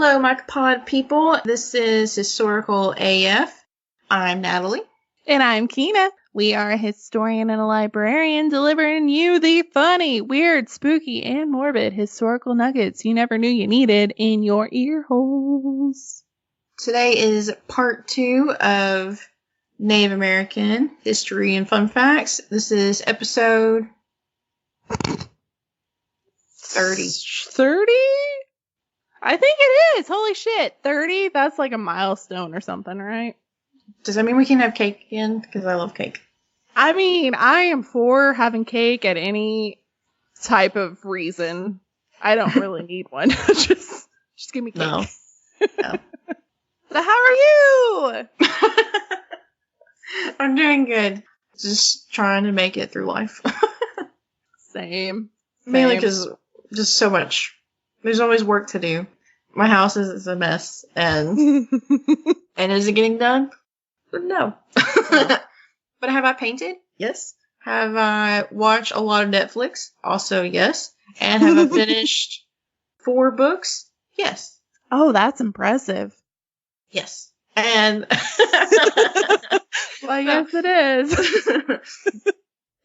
Hello, my pod people. This is Historical AF. I'm Natalie. And I'm Kyna. We are a historian and a librarian delivering you the funny, weird, spooky, and morbid historical nuggets you never knew you needed in your ear holes. Today is part 2 of Native American History and Fun Facts. This is episode 30. 30? I think it is. Holy shit. 30? That's like a milestone or something, right? Does that mean we can have cake again? Because I love cake. I mean, I am for having cake at any type of reason. I don't really need one. just give me cake. No. So how are you? I'm doing good. Just trying to make it through life. Same. Mainly because just so much. There's always work to do. My house is a mess, and is it getting done? No. But have I painted? Yes. Have I watched a lot of Netflix? Also, yes. And have I finished 4 books? Yes. Oh, that's impressive. Yes. And well, yes, it is.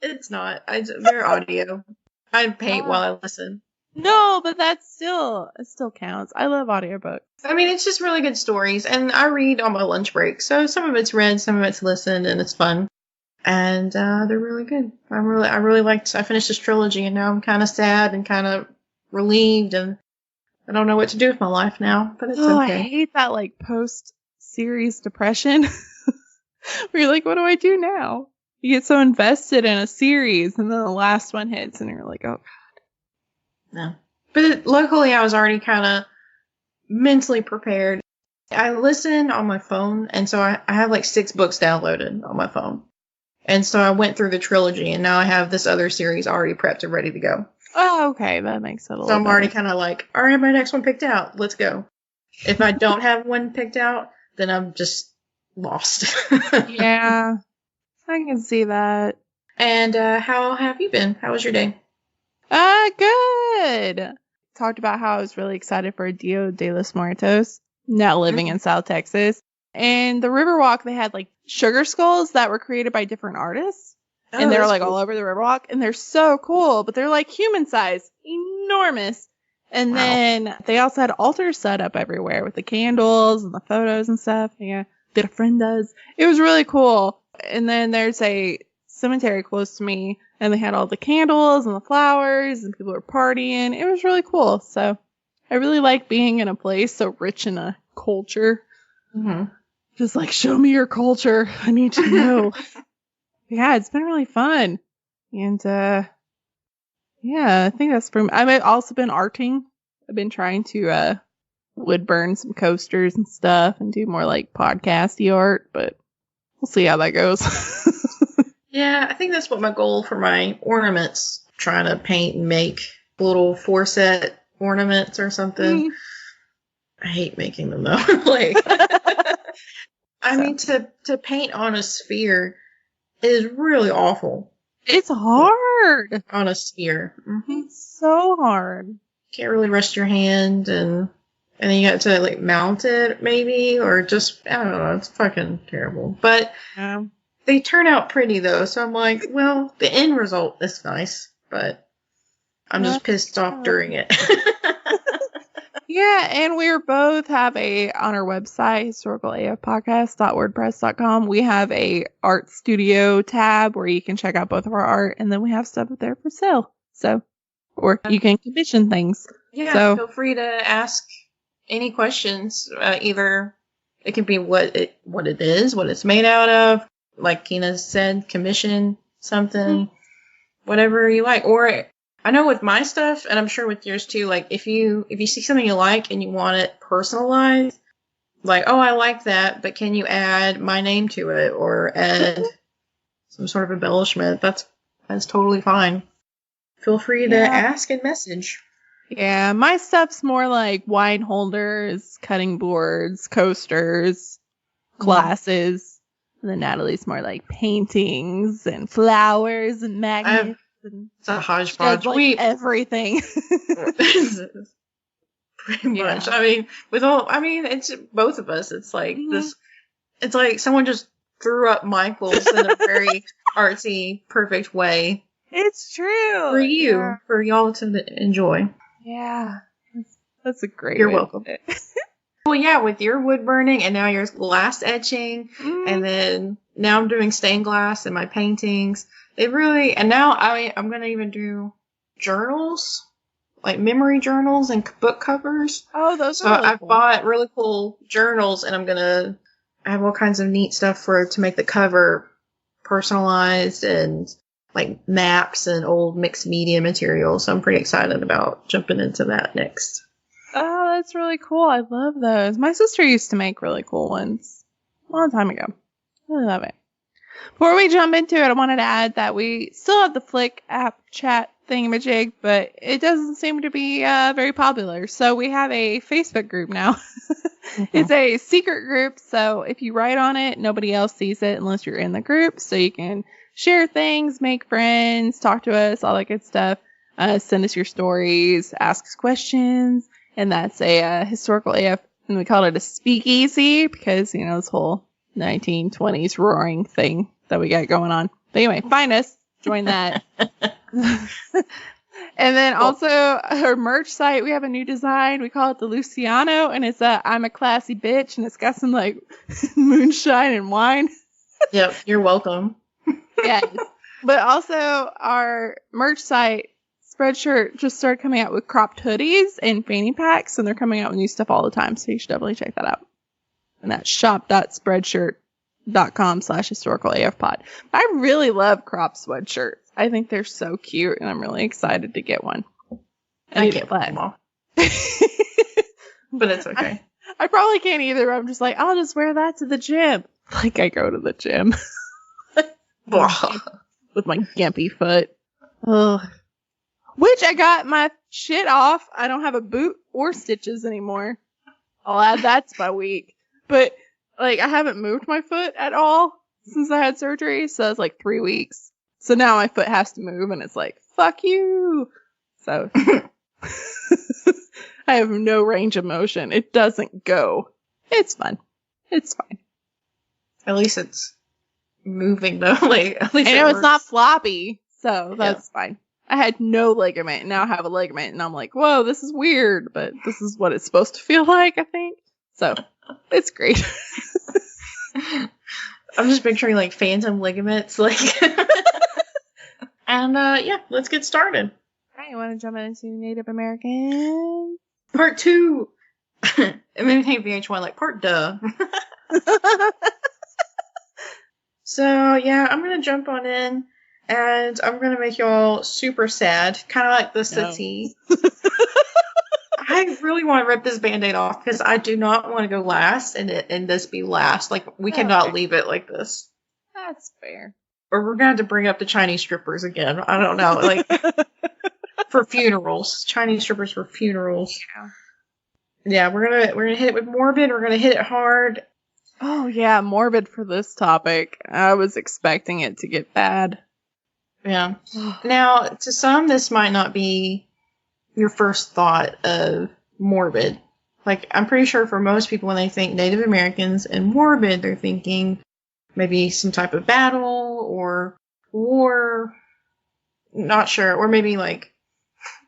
It's not. They're audio. I paint while I listen. No, but it still counts. I love audiobooks. I mean, it's just really good stories, and I read on my lunch break. So some of it's read, some of it's listened, and it's fun. And they're really good. I finished this trilogy, and now I'm kind of sad and kind of relieved, and I don't know what to do with my life now, but it's okay. I hate that like post-series depression. Where you're like, what do I do now? You get so invested in a series, and then the last one hits, and you're like, oh. No. But luckily I was already kind of mentally prepared. I listen on my phone, and so I have like 6 books downloaded on my phone. And so I went through the trilogy, and now I have this other series already prepped and ready to go. Oh, okay. That makes it a little So I'm already better. kind of like, all right, my next one picked out. Let's go. If I don't have one picked out, then I'm just lost. Yeah. I can see that. And how have you been? How was your day? Good. Talked about how I was really excited for Dia de los Muertos, now living in South Texas. And the Riverwalk, they had like sugar skulls that were created by different artists. Oh, and they're like cool. all over the Riverwalk. And they're so cool, but they're like human size, enormous. And then they also had altars set up everywhere with the candles and the photos and stuff. Yeah, that a friend does. It was really cool. And then there's a cemetery close to me, and they had all the candles and the flowers, and people were partying. It was really cool. So I really like being in a place so rich in a culture. Mm-hmm. Just like, show me your culture. I need to know. Yeah, it's been really fun. And yeah, I think that's pretty. I've also been arting. I've been trying to wood burn some coasters and stuff and do more like podcasty art, but we'll see how that goes. Yeah, I think that's what my goal for my ornaments, trying to paint and make little 4-set ornaments or something. I hate making them though. Like, I mean, to paint on a sphere is really awful. It's hard. On a sphere. Mm-hmm. It's so hard. Can't really rest your hand, and then you got to like mount it maybe, or just, I don't know, it's fucking terrible. But they turn out pretty though, so I'm like, well, the end result is nice, but I'm just pissed off during it. Yeah, and we both have on our website, historicalafpodcast.wordpress.com, we have a art studio tab where you can check out both of our art, and then we have stuff up there for sale. So, or you can commission things. Yeah, so feel free to ask any questions. Either it can be what it is, what it's made out of, like Kyna said, commission something, whatever you like. Or I know with my stuff, and I'm sure with yours too, like if you see something you like and you want it personalized, like, oh, I like that, but can you add my name to it or add some sort of embellishment? That's totally fine. Feel free to ask and message. Yeah, my stuff's more like wine holders, cutting boards, coasters, glasses. And then Natalie's more like paintings and flowers and magnets. It's a hodgepodge. Like everything. pretty much. I mean, it's both of us. It's like this. It's like someone just threw up Michaels in a very artsy, perfect way. It's true. For you, for y'all to enjoy. Yeah. That's a great You're way welcome. to put it. Well, yeah, with your wood burning and now your glass etching, and then now I'm doing stained glass in my paintings. And now I'm going to even do journals, like memory journals and book covers. Oh, those are really cool. Bought really cool journals, and I have all kinds of neat stuff to make the cover personalized, and like maps and old mixed media material. So I'm pretty excited about jumping into that next. Oh, that's really cool. I love those. My sister used to make really cool ones a long time ago. I really love it. Before we jump into it, I wanted to add that we still have the Flick app chat thingamajig, but it doesn't seem to be very popular. So we have a Facebook group now. It's a secret group, so if you write on it, nobody else sees it unless you're in the group. So you can share things, make friends, talk to us, all that good stuff. Send us your stories, ask us questions. And that's a historical AF, and we call it a speakeasy because, this whole 1920s roaring thing that we got going on. But anyway, find us, join that. And then also our merch site, we have a new design. We call it the Luciano, and it's I'm a classy bitch, and it's got some like moonshine and wine. Yep, you're welcome. Yes. But also our merch site, Spreadshirt, just started coming out with cropped hoodies and fanny packs, and they're coming out with new stuff all the time, so you should definitely check that out. And that's shop.spreadshirt.com/historicalafpod. I really love cropped sweatshirts. I think they're so cute, and I'm really excited to get one. I can't put them all. But it's okay. I probably can't either. I'm just like, I'll just wear that to the gym. Like I go to the gym. With my gimpy foot. Ugh. Which I got my shit off. I don't have a boot or stitches anymore. I'll add that to my week. But, like, I haven't moved my foot at all since I had surgery. So it's like 3 weeks. So now my foot has to move, and it's like, fuck you. So I have no range of motion. It doesn't go. It's fun. It's fine. At least it's moving, though. Like, at least I know it's not floppy. So that's fine. I had no ligament. Now I have a ligament, and I'm like, whoa, this is weird, but this is what it's supposed to feel like, I think. So, it's great. I'm just picturing, like, phantom ligaments, like... And, let's get started. All right, you want to jump into Native American? Part 2! It made me think VH1, like, part duh. So, yeah, I'm gonna jump on in. And I'm going to make y'all super sad. Kind of like the Sati. I really want to rip this Band-Aid off because I do not want to go last and this be last. Like, we cannot leave it like this. That's fair. Or we're going to have to bring up the Chinese strippers again. I don't know. Like, for funerals. Chinese strippers for funerals. Yeah, we're gonna hit it with Morbid. We're going to hit it hard. Oh, yeah, Morbid for this topic. I was expecting it to get bad. Yeah. Now, to some, this might not be your first thought of Morbid. Like, I'm pretty sure for most people, when they think Native Americans and Morbid, they're thinking maybe some type of battle or war. Not sure. Or maybe, like,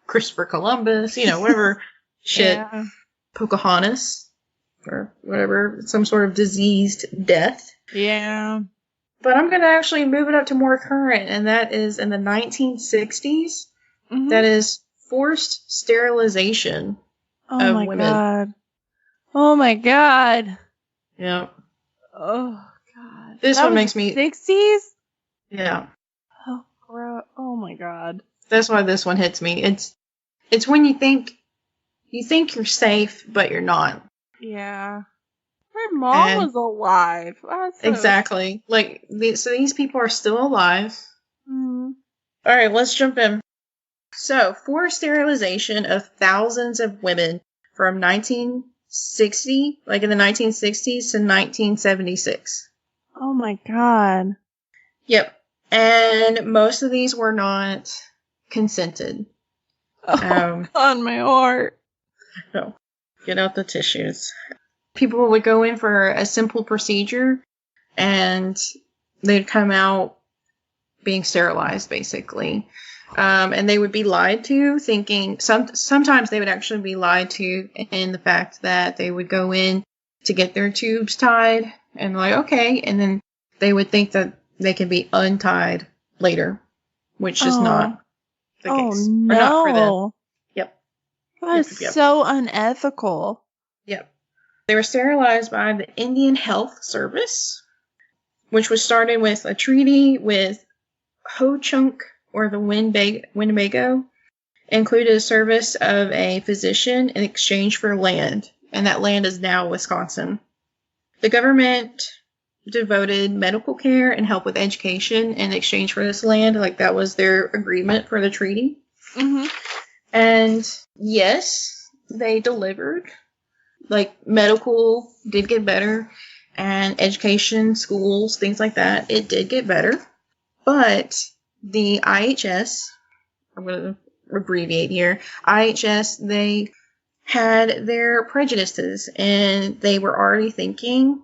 Christopher Columbus, whatever shit. Yeah. Pocahontas. Or whatever. Some sort of diseased death. Yeah. But I'm going to actually move it up to more current, and that is in the 1960s. Mm-hmm. That is forced sterilization of women. God. Oh my god. Yeah. Oh god. This one makes me... 60s? Yeah. Oh, gross. Oh my god. That's why this one hits me. It's when you think you're safe, but you're not. Yeah. My mom was alive. Exactly. Like, so these people are still alive. Mm. All right, let's jump in. So, forced sterilization of thousands of women from 1960, like in the 1960s to 1976. Oh my god. Yep. And most of these were not consented. Oh, God, my heart. No. Get out the tissues. People would go in for a simple procedure, and they'd come out being sterilized, basically. And they would be lied to, thinking sometimes they would actually be lied to in the fact that they would go in to get their tubes tied, and like, okay, and then they would think that they can be untied later, which is not the case. No. Or not for them. Yep. That is so unethical. Yep. They were sterilized by the Indian Health Service, which was started with a treaty with Ho-Chunk, or the Winnebago, included a service of a physician in exchange for land, and that land is now Wisconsin. The government devoted medical care and help with education in exchange for this land. Like, that was their agreement for the treaty. Mm-hmm. And yes, they delivered. Like, medical did get better, and education, schools, things like that, it did get better. But the IHS, I'm going to abbreviate here, IHS, they had their prejudices, and they were already thinking,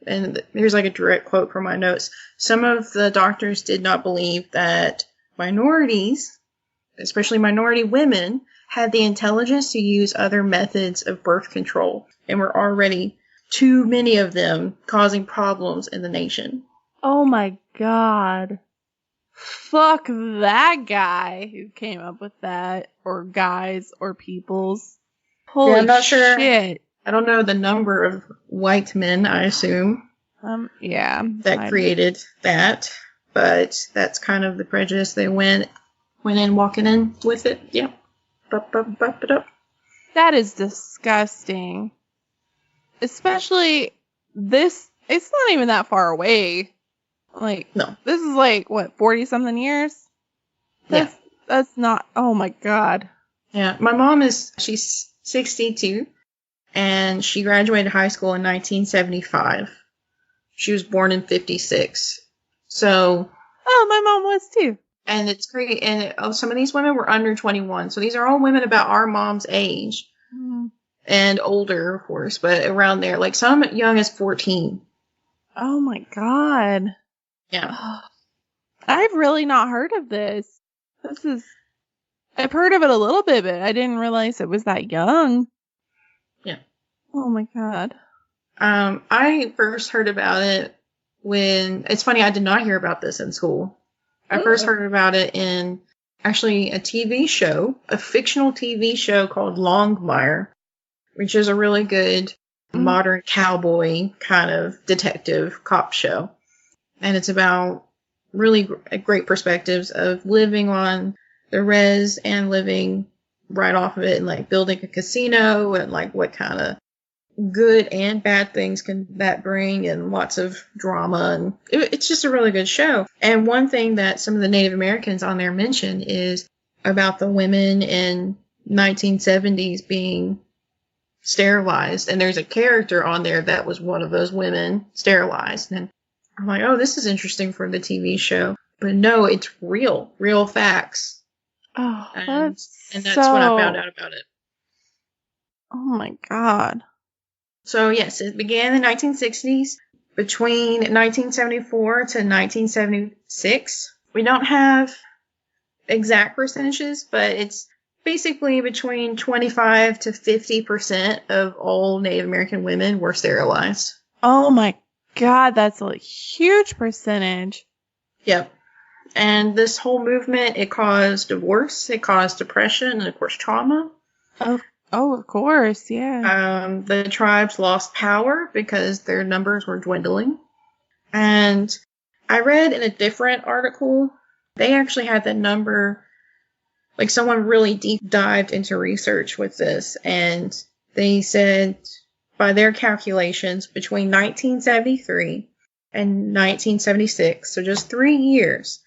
and here's like a direct quote from my notes, some of the doctors did not believe that minorities, especially minority women, had the intelligence to use other methods of birth control, and were already too many of them causing problems in the nation. Oh my god. Fuck that guy who came up with that, or guys, or peoples. Holy I'm not sure. shit. I don't know the number of white men, I assume, yeah. that created that, but that's kind of the prejudice they went in walking in with it. Yeah. That is disgusting. Especially this, it's not even that far away. Like, no. This is like, what, 40-something years? That's not, oh my god. Yeah, my mom she's 62, and she graduated high school in 1975. She was born in 56. So. Oh, my mom was too. And it's great. And some of these women were under 21. So these are all women about our mom's age. Mm. And older, of course, but around there. Like, some young as 14. Oh my god. Yeah. I've really not heard of this. I've heard of it a little bit, but I didn't realize it was that young. Yeah. Oh my god. I first heard about it when, it's funny, I did not hear about this in school. I first heard about it in actually a TV show, a fictional TV show called Longmire, which is a really good modern cowboy kind of detective cop show. And it's about really great perspectives of living on the res and living right off of it, and like building a casino, and like what kind of good and bad things can that bring, and lots of drama, and it's just a really good show. And one thing that some of the Native Americans on there mention is about the women in 1970s being sterilized, and there's a character on there that was one of those women sterilized, and I'm like, oh, this is interesting for the TV show. But no, it's real facts. Oh, and that's when I found out about it. Oh my god. So yes, it began in the 1960s. Between 1974 to 1976, we don't have exact percentages, but it's basically between 25 to 50% of all Native American women were sterilized. Oh my god, that's a huge percentage. Yep. And this whole movement, it caused divorce, it caused depression, and of course trauma. Oh, of course, yeah. The tribes lost power because their numbers were dwindling. And I read in a different article, they actually had the number, like someone really deep dived into research with this, and they said by their calculations between 1973 and 1976, so just 3 years,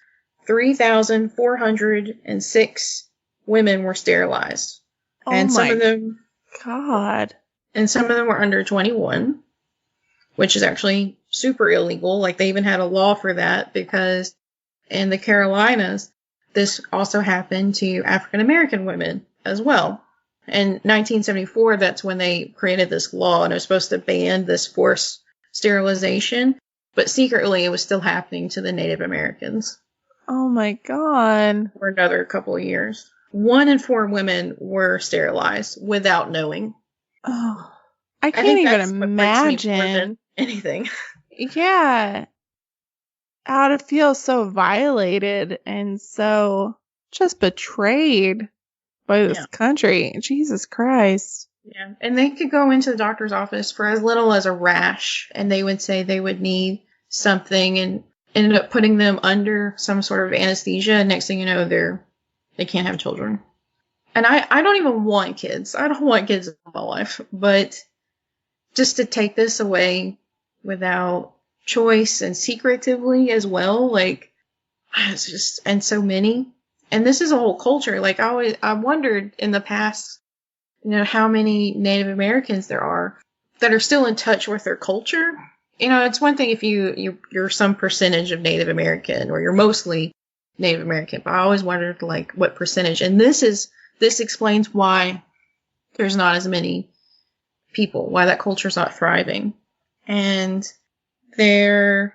3,406 women were sterilized. Oh and some of them, God. And some of them were under 21, which is actually super illegal. Like, they even had a law for that because in the Carolinas, this also happened to African American women as well. In 1974, that's when they created this law, and it was supposed to ban this forced sterilization. But secretly, it was still happening to the Native Americans. Oh my God. For another couple of years. 1 in 4 women were sterilized without knowing. Oh, I can't even imagine. More than anything. Yeah. How to feel so violated and so just betrayed by this country. Jesus Christ. Yeah. And they could go into the doctor's office for as little as a rash, and they would say they would need something, and ended up putting them under some sort of anesthesia. Next thing you know, they can't have children. And I don't even want kids. I don't want kids in my life. But just to take this away without choice and secretively as well, like, it's just, and so many. And this is a whole culture. Like, I wondered in the past, how many Native Americans there are that are still in touch with their culture. It's one thing if you're some percentage of Native American, or you're mostly Native American, but I always wondered, like, what percentage. And this explains why there's not as many people, why that culture's not thriving. And there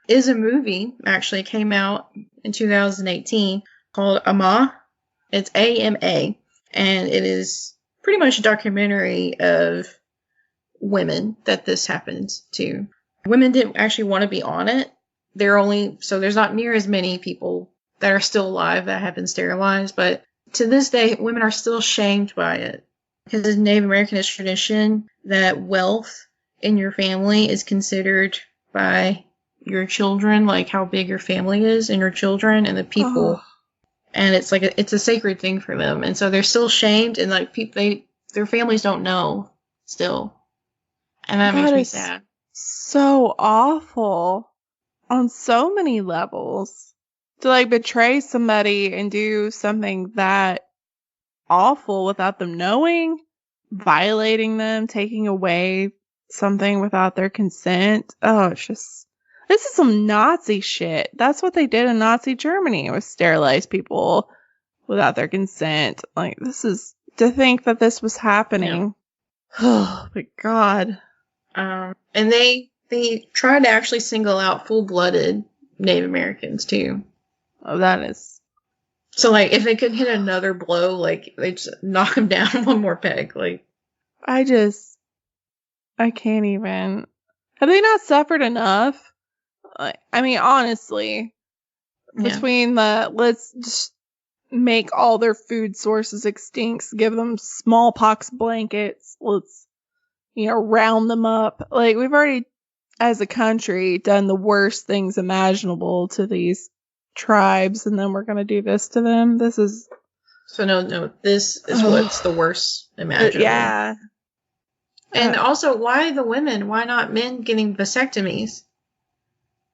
is a movie, actually, came out in 2018 called Ama. It's AMA. And it is pretty much a documentary of women that this happened to. Women didn't actually want to be on it. So there's not near as many people that are still alive that have been sterilized, but to this day, women are still shamed by it. Because in Native American tradition, that wealth in your family is considered by your children, like how big your family is and your children and the people. Oh. And it's like it's a sacred thing for them. And so they're still shamed, and like their families don't know still. And that makes me sad. So awful on so many levels. To like betray somebody and do something that awful without them knowing, violating them, taking away something without their consent. Oh, this is some Nazi shit. That's what they did in Nazi Germany, was sterilize people without their consent. Like, this is, to think that this was happening. Yeah. Oh my God. And they tried to actually single out full-blooded Native Americans too. Oh, that is. So, like, if they could hit another blow, like, they just knock them down one more peg. Like, I can't even. Have they not suffered enough? I mean, honestly, between let's just make all their food sources extinct, give them smallpox blankets, let's, round them up. Like, we've already, as a country, done the worst things imaginable to these tribes, and then we're going to do this to them. This is... So, no, this is what's the worst imaginable. Yeah. And also, why the women? Why not men getting vasectomies?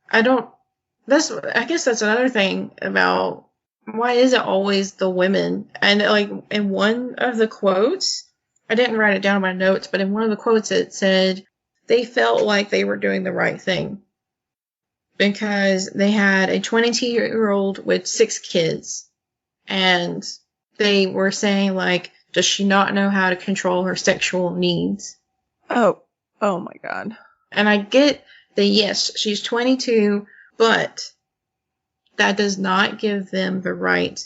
I guess that's another thing about, why is it always the women? And, like, in one of the quotes, I didn't write it down in my notes, but in one of the quotes it said they felt like they were doing the right thing. Because they had a 22-year-old with 6 kids. And they were saying, like, does she not know how to control her sexual needs? Oh my God. And I get that, yes, she's 22, but that does not give them the right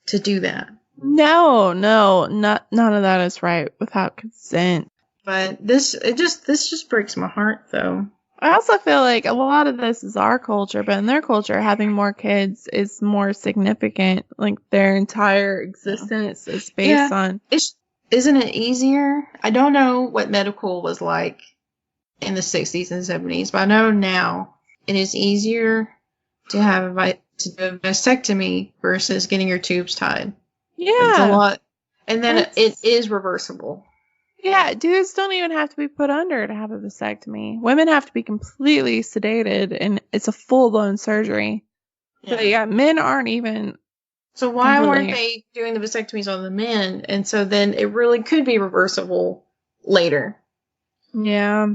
to do that. No, none of that is right without consent. But this just breaks my heart, though. I also feel like a lot of this is our culture, but in their culture, having more kids is more significant. Like, their entire existence is based on... Isn't it easier? I don't know what medical was like in the 60s and 70s, but I know now it is easier to have to do a vasectomy versus getting your tubes tied. Yeah. It's a lot. And then it is reversible. Yeah, dudes don't even have to be put under to have a vasectomy. Women have to be completely sedated, and it's a full-blown surgery. Yeah. But yeah, men aren't even... So why weren't they doing the vasectomies on the men? And so then it really could be reversible later. Yeah.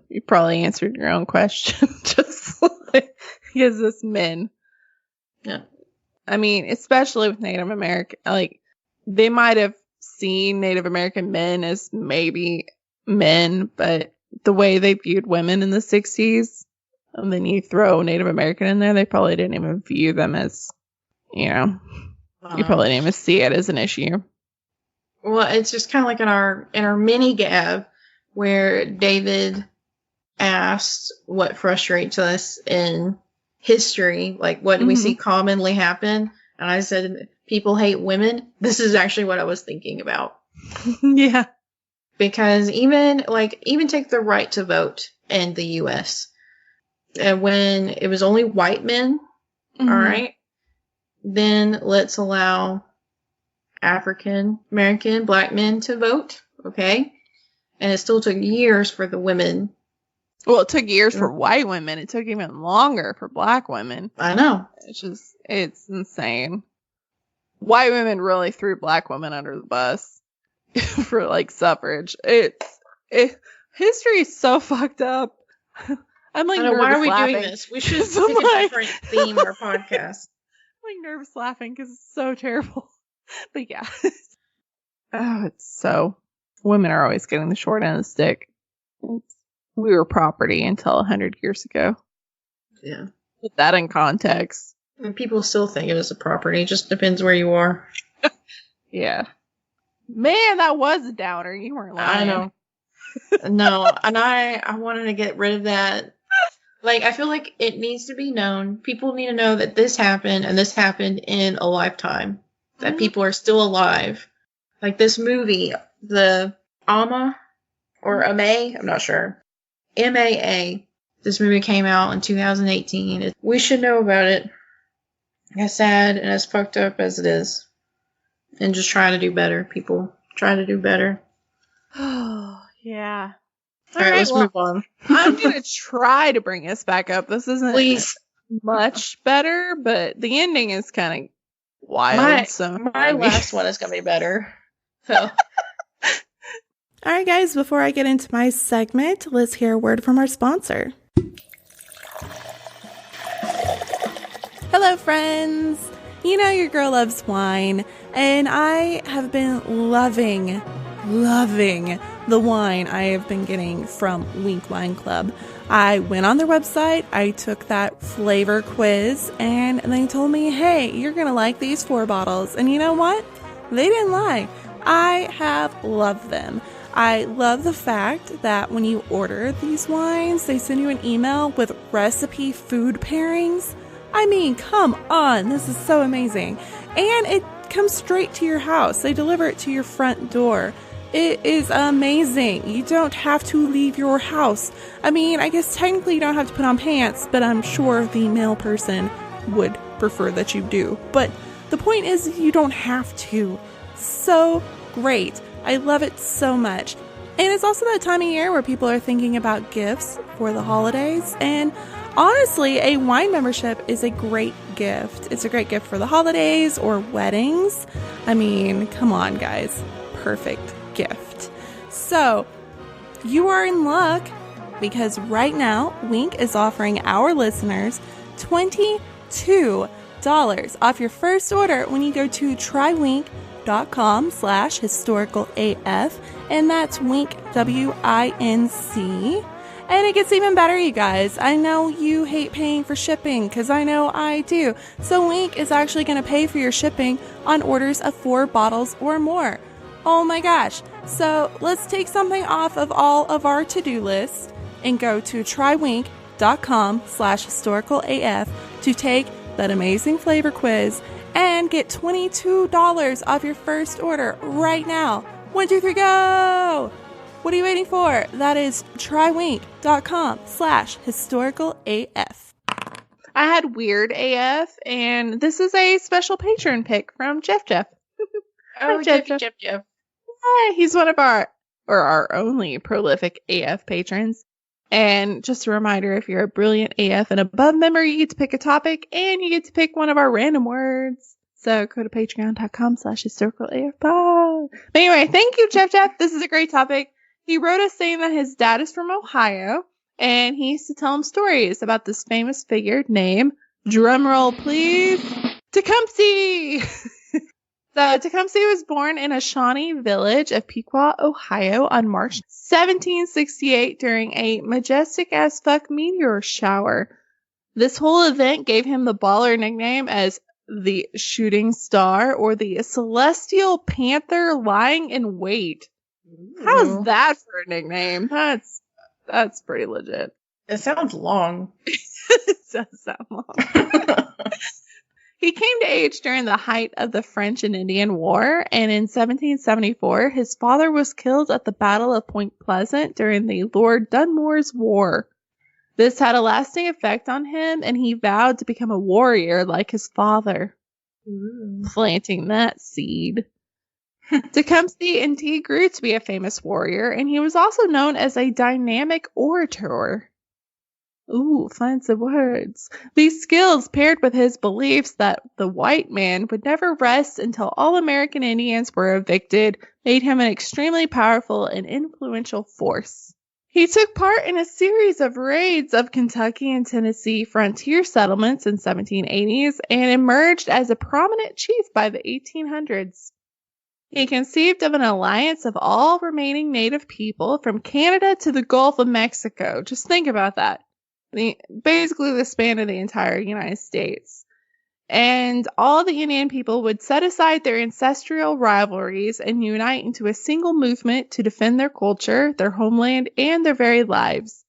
You probably answered your own question. Just like, because it's men. Yeah. I mean, especially with Native American, like, they might have seen Native American men as maybe men, but the way they viewed women in the 60s, and then you throw Native American in there, they probably didn't even view them as, you probably didn't even see it as an issue. Well, it's just kind of like in our mini gab where David asked what frustrates us in history, like what do we see commonly happen, and I said people hate women. This is actually what I was thinking about. Yeah. Because even take the right to vote in the U.S. And when it was only white men, all right, then let's allow African American black men to vote, okay? And it still took years for the women. Well, it took years for white women. It took even longer for black women. I know. It's insane. White women really threw black women under the bus for like suffrage. History is so fucked up. I'm like, why are we laughing. doing this? We should pick a different theme or podcast. I'm like nervous laughing because it's so terrible. But yeah. Oh, it's so. Women are always getting the short end of the stick. We were property until 100 years ago. Yeah. Put that in context. And people still think it is a property. It just depends where you are. Yeah. Man, that was a downer. You weren't lying. I know. No, and I wanted to get rid of that. Like, I feel like it needs to be known. People need to know that this happened, and this happened in a lifetime. That people are still alive. Like this movie, the Ama, or Ama, I'm not sure. MAA. This movie came out in 2018. We should know about it. As sad and as fucked up as it is. And just try to do better, people. Try to do better. Oh, yeah. All right, let's move on. I'm going to try to bring us back up. This isn't much better, but the ending is kind of wild. My last one is going to be better. So. All right, guys, before I get into my segment, let's hear a word from our sponsor. Hello, friends. You know your girl loves wine, and I have been loving the wine I have been getting from Wink Wine Club. I went on their website, I took that flavor quiz, and they told me, hey, you're going to like these 4 bottles. And you know what? They didn't lie. I have loved them. I love the fact that when you order these wines, they send you an email with recipe food pairings. I mean, come on, this is so amazing. And it comes straight to your house. They deliver it to your front door. It is amazing. You don't have to leave your house. I mean, I guess technically you don't have to put on pants, but I'm sure the male person would prefer that you do. But the point is, you don't have to. So great. I love it so much. And it's also that time of year where people are thinking about gifts for the holidays. And honestly, a wine membership is a great gift. It's a great gift for the holidays or weddings. I mean, come on, guys. Perfect gift. So, you are in luck because right now, Wink is offering our listeners $22 off your first order when you go to trywink.com/historicalaf, and that's Wink, WINC. And it gets even better, you guys. I know you hate paying for shipping, because I know I do. So Wink is actually going to pay for your shipping on orders of 4 bottles or more. Oh my gosh. So let's take something off of all of our to-do list and go to trywink.com/historicalaf to take that amazing flavor quiz and get $22 off your first order right now. 1, 2, 3, go! What are you waiting for? That is trywink.com/historicalaf. I had Weird AF, and this is a special patron pick from Jeff. Oh, Jeff. Jeff. Hey, he's one of our only prolific AF patrons. And just a reminder, if you're a brilliant AF and above member, you get to pick a topic and you get to pick one of our random words. So go to patreon.com/historicalaf. Anyway, thank you, Jeff. This is a great topic. He wrote us saying that his dad is from Ohio and he used to tell him stories about this famous figure named, drumroll please, Tecumseh. So Tecumseh was born in a Shawnee village of Pequot, Ohio on March 1768 during a majestic-as-fuck meteor shower. This whole event gave him the baller nickname as the Shooting Star or the Celestial Panther lying in wait. How's that for a nickname? That's pretty legit. It sounds long. It does sound long. He came to age during the height of the French and Indian War, and in 1774, his father was killed at the Battle of Point Pleasant during the Lord Dunmore's War. This had a lasting effect on him, and he vowed to become a warrior like his father. Planting that seed. Tecumseh indeed grew to be a famous warrior, and he was also known as a dynamic orator. Ooh, fancy words. These skills, paired with his beliefs that the white man would never rest until all American Indians were evicted, made him an extremely powerful and influential force. He took part in a series of raids of Kentucky and Tennessee frontier settlements in 1780s and emerged as a prominent chief by the 1800s. He conceived of an alliance of all remaining native people from Canada to the Gulf of Mexico. Just think about that. Basically the span of the entire United States. And all the Indian people would set aside their ancestral rivalries and unite into a single movement to defend their culture, their homeland, and their very lives.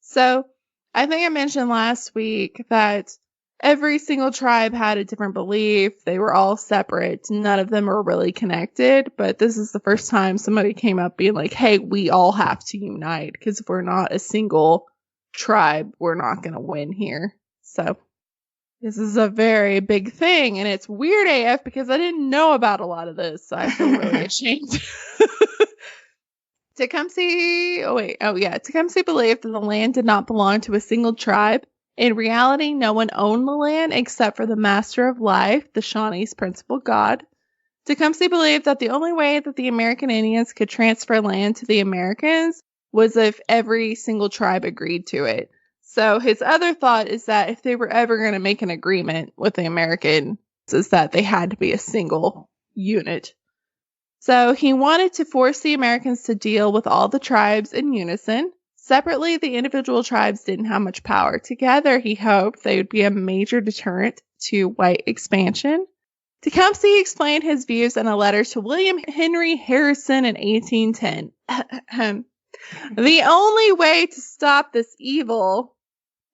So, I think I mentioned last week that every single tribe had a different belief. They were all separate. None of them were really connected. But this is the first time somebody came up being like, hey, we all have to unite. Because if we're not a single tribe, we're not going to win here. So this is a very big thing, and it's weird AF because I didn't know about a lot of this, so I feel really ashamed. Tecumseh believed that the land did not belong to a single tribe. In reality, no one owned the land except for the Master of Life, the Shawnee's principal god. Tecumseh believed that the only way that the American Indians could transfer land to the Americans was if every single tribe agreed to it. So his other thought is that if they were ever going to make an agreement with the Americans, is that they had to be a single unit. So he wanted to force the Americans to deal with all the tribes in unison. Separately, the individual tribes didn't have much power. Together, he hoped they would be a major deterrent to white expansion. Tecumseh explained his views in a letter to William Henry Harrison in 1810. The only way to stop this evil,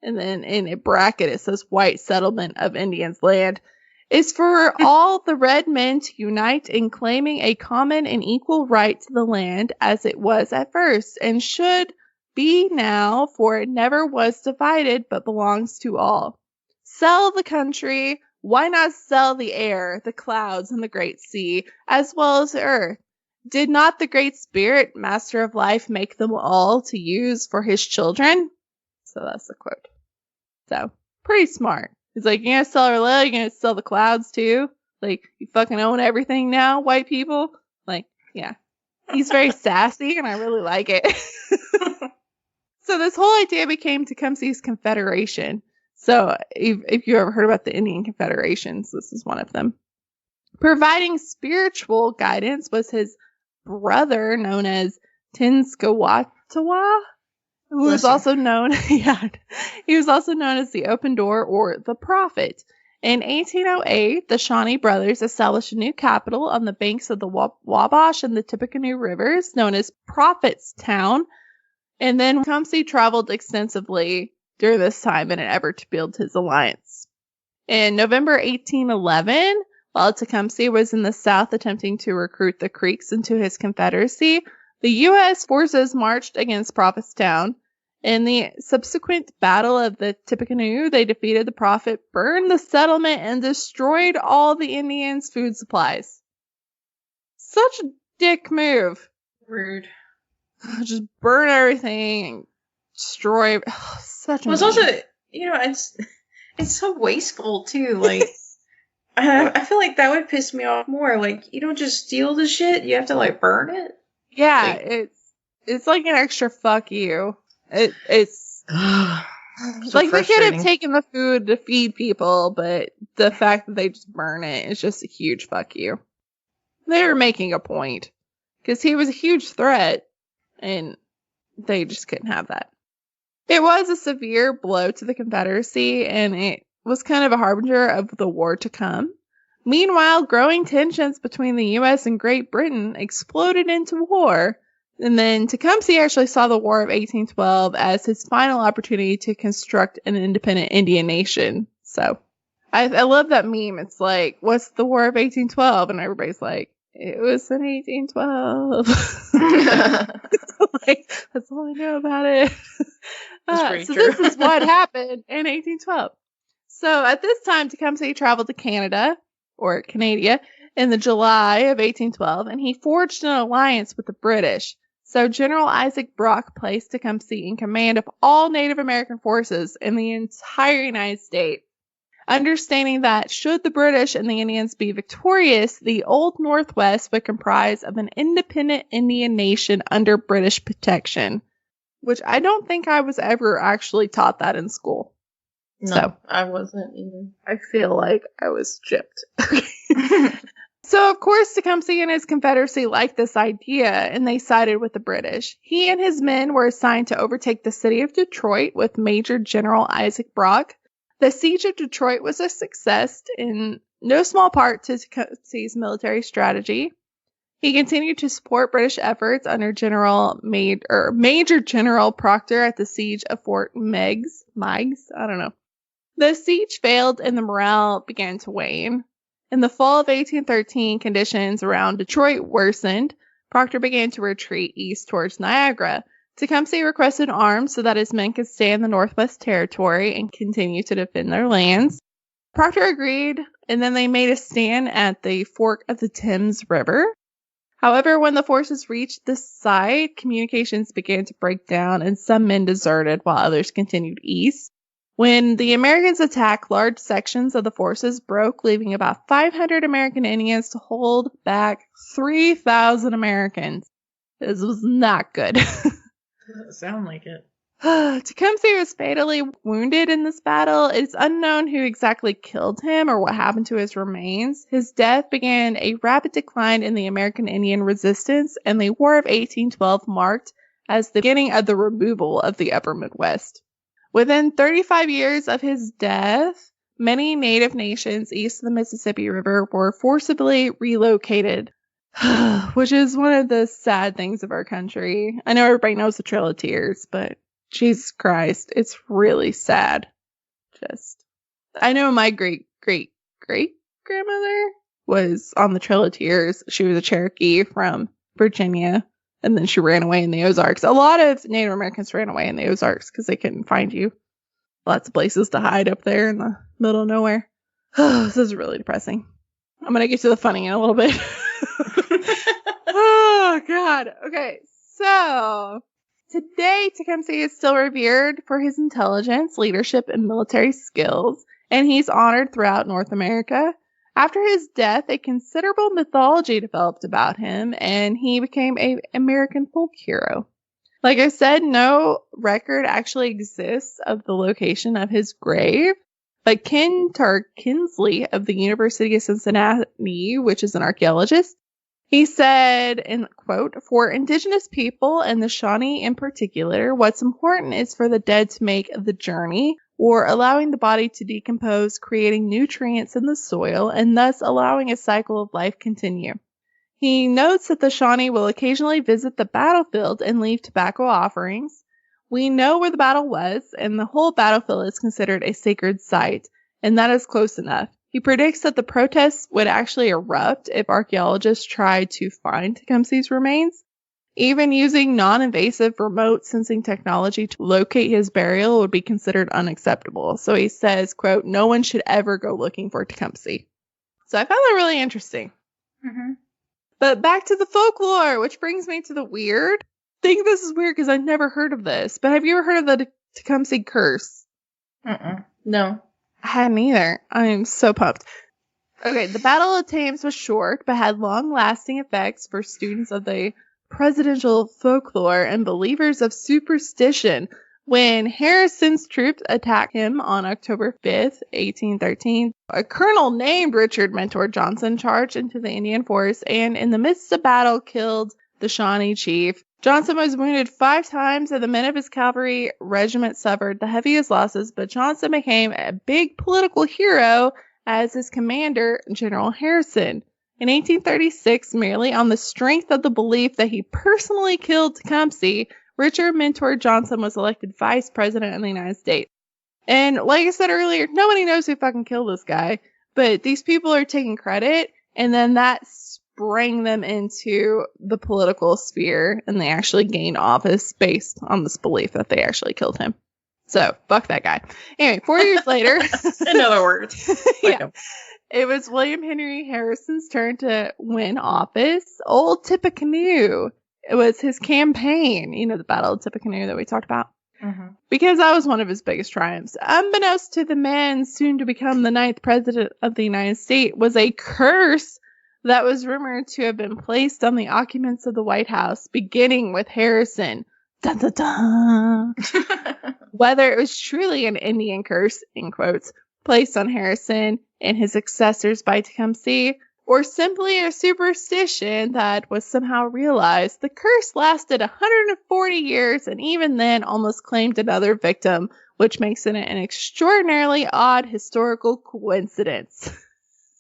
and then in a bracket it says white settlement of Indians' land, is for all the red men to unite in claiming a common and equal right to the land as it was at first, and should be now, for it never was divided, but belongs to all. Sell the country, why not sell the air, the clouds, and the great sea, as well as the earth? Did not the Great Spirit, Master of Life, make them all to use for his children? So that's the quote. So, pretty smart. He's like, you're gonna sell our land, you're gonna sell the clouds too? Like, you fucking own everything now, white people? Like, yeah. He's very sassy, and I really like it. So this whole idea became Tecumseh's Confederation. So, if you ever heard about the Indian Confederations, this is one of them. Providing spiritual guidance was his brother, known as Tenskwatawa, who was also known, he was also known as the Open Door or the Prophet. In 1808, the Shawnee brothers established a new capital on the banks of the Wabash and the Tippecanoe rivers, known as Prophetstown. And then Tecumseh traveled extensively during this time in an effort to build his alliance. In November 1811, while Tecumseh was in the South attempting to recruit the Creeks into his confederacy, the U.S. forces marched against Prophetstown. In the subsequent Battle of the Tippecanoe, they defeated the Prophet, burned the settlement, and destroyed all the Indians' food supplies. Such a dick move. Rude. Just burn everything and destroy. Such a Well, it's also, it's so wasteful too. Like, I feel like that would piss me off more. Like, you don't just steal the shit; you have to like burn it. Yeah, like, it's like an extra fuck you. It's so like they could have taken the food to feed people, but the fact that they just burn it is just a huge fuck you. They were making a point. Because he was a huge threat, and they just couldn't have that. It was a severe blow to the Confederacy, and it was kind of a harbinger of the war to come. Meanwhile, growing tensions between the U.S. and Great Britain exploded into war, and then Tecumseh actually saw the War of 1812 as his final opportunity to construct an independent Indian nation. So, I love that meme. It's like, what's the War of 1812? And everybody's like, it was in 1812. Like, that's all I know about it. So this is what happened in 1812. So at this time, Tecumseh traveled to Canada, or Canada, in the July of 1812, and he forged an alliance with the British. So General Isaac Brock placed Tecumseh in command of all Native American forces in the entire United States. Understanding that should the British and the Indians be victorious, the Old Northwest would comprise of an independent Indian nation under British protection, which I don't think I was ever actually taught that in school. No, so, I wasn't either. I feel like I was gypped. So, of course, Tecumseh and his Confederacy liked this idea, and they sided with the British. He and his men were assigned to overtake the city of Detroit with Major General Isaac Brock. The siege of Detroit was a success in no small part to Tecumseh's military strategy. He continued to support British efforts under Major General Proctor at the siege of Fort Meigs. I don't know. The siege failed and the morale began to wane. In the fall of 1813, conditions around Detroit worsened. Proctor began to retreat east towards Niagara. Tecumseh requested arms so that his men could stay in the Northwest Territory and continue to defend their lands. Proctor agreed, and then they made a stand at the fork of the Thames River. However, when the forces reached this site, communications began to break down and some men deserted while others continued east. When the Americans attacked, large sections of the forces broke, leaving about 500 American Indians to hold back 3,000 Americans. This was not good. Doesn't sound like it. Tecumseh was fatally wounded in this battle. It's unknown who exactly killed him or what happened to his remains. His death began a rapid decline in the American Indian resistance, and the War of 1812 marked as the beginning of the removal of the Upper Midwest. Within 35 years of his death, many native nations east of the Mississippi River were forcibly relocated, which is one of the sad things of our country. I know everybody knows the Trail of Tears, but Jesus Christ, it's really sad. I know my great-great-great-grandmother was on the Trail of Tears. She was a Cherokee from Virginia, and then she ran away in the Ozarks. A lot of Native Americans ran away in the Ozarks because they couldn't find you. Lots of places to hide up there in the middle of nowhere. This is really depressing. I'm going to get to the funny in a little bit. Oh, God. Okay, so today, Tecumseh is still revered for his intelligence, leadership, and military skills, and he's honored throughout North America. After his death, a considerable mythology developed about him, and he became an American folk hero. Like I said, no record actually exists of the location of his grave, but Ken Kinsley of the University of Cincinnati, which is an archaeologist, he said, in quote, "For indigenous people and the Shawnee in particular, what's important is for the dead to make the journey, or allowing the body to decompose, creating nutrients in the soil, and thus allowing a cycle of life continue." He notes that the Shawnee will occasionally visit the battlefield and leave tobacco offerings. We know where the battle was, and the whole battlefield is considered a sacred site, and that is close enough. He predicts that the protests would actually erupt if archaeologists tried to find Tecumseh's remains. Even using non-invasive remote sensing technology to locate his burial would be considered unacceptable. So he says, quote, "No one should ever go looking for Tecumseh." So I found that really interesting. Mm-hmm. But back to the folklore, which brings me to the weird. I think this is weird because I've never heard of this. But have you ever heard of the Tecumseh curse? No. I hadn't either. I am so pumped. Okay, the Battle of Thames was short, but had long-lasting effects for students of the presidential folklore and believers of superstition. When Harrison's troops attacked him on October 5th, 1813, a colonel named Richard Mentor Johnson charged into the Indian force and in the midst of battle killed the Shawnee chief. Johnson was wounded 5 times and the men of his cavalry regiment suffered the heaviest losses, but Johnson became a big political hero as his commander, General Harrison. In 1836, merely on the strength of the belief that he personally killed Tecumseh, Richard Mentor Johnson was elected vice president of the United States. And like I said earlier, nobody knows who fucking killed this guy, but these people are taking credit, and then that sprang them into the political sphere, and they actually gained office based on this belief that they actually killed him. So, fuck that guy. Anyway, 4 years later... In other words. Yeah. It was William Henry Harrison's turn to win office. Old Tippecanoe. It was his campaign, the Battle of Tippecanoe that we talked about. Mm-hmm. Because that was one of his biggest triumphs. Unbeknownst to the man soon to become the 9th president of the United States was a curse that was rumored to have been placed on the occupants of the White House, beginning with Harrison. Dun, dun, dun. Whether it was truly an Indian curse, in quotes, placed on Harrison and his successors by Tecumseh, or simply a superstition that was somehow realized, the curse lasted 140 years and even then almost claimed another victim, which makes it an extraordinarily odd historical coincidence.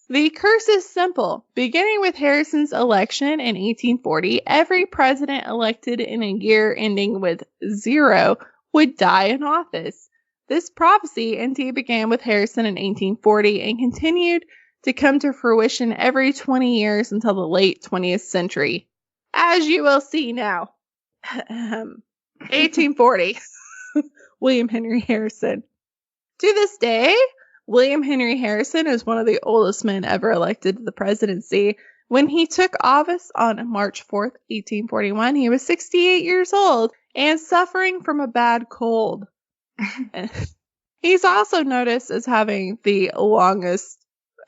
The curse is simple. Beginning with Harrison's election in 1840, every president elected in a year ending with 0 would die in office. This prophecy indeed began with Harrison in 1840 and continued to come to fruition every 20 years until the late 20th century. As you will see now. 1840. William Henry Harrison. To this day, William Henry Harrison is one of the oldest men ever elected to the presidency. When he took office on March 4th, 1841, he was 68 years old and suffering from a bad cold. He's also noticed as having the longest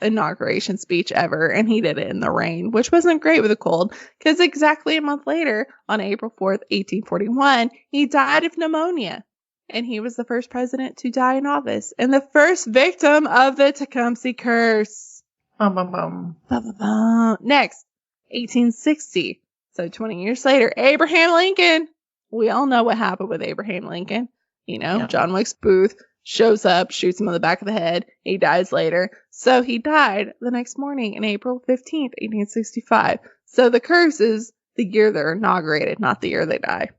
inauguration speech ever, and he did it in the rain, which wasn't great with a cold, because exactly a month later, on April 4th, 1841, he died of pneumonia, and he was the first president to die in office, and the first victim of the Tecumseh curse. Bum, bum, bum. Bum, bum, bum. Next, 1860, so 20 years later, Abraham Lincoln. We all know what happened with Abraham Lincoln. Yeah. John Wilkes Booth shows up, shoots him on the back of the head. He dies later. So he died the next morning in April 15th, 1865. So the curse is the year they're inaugurated, not the year they die.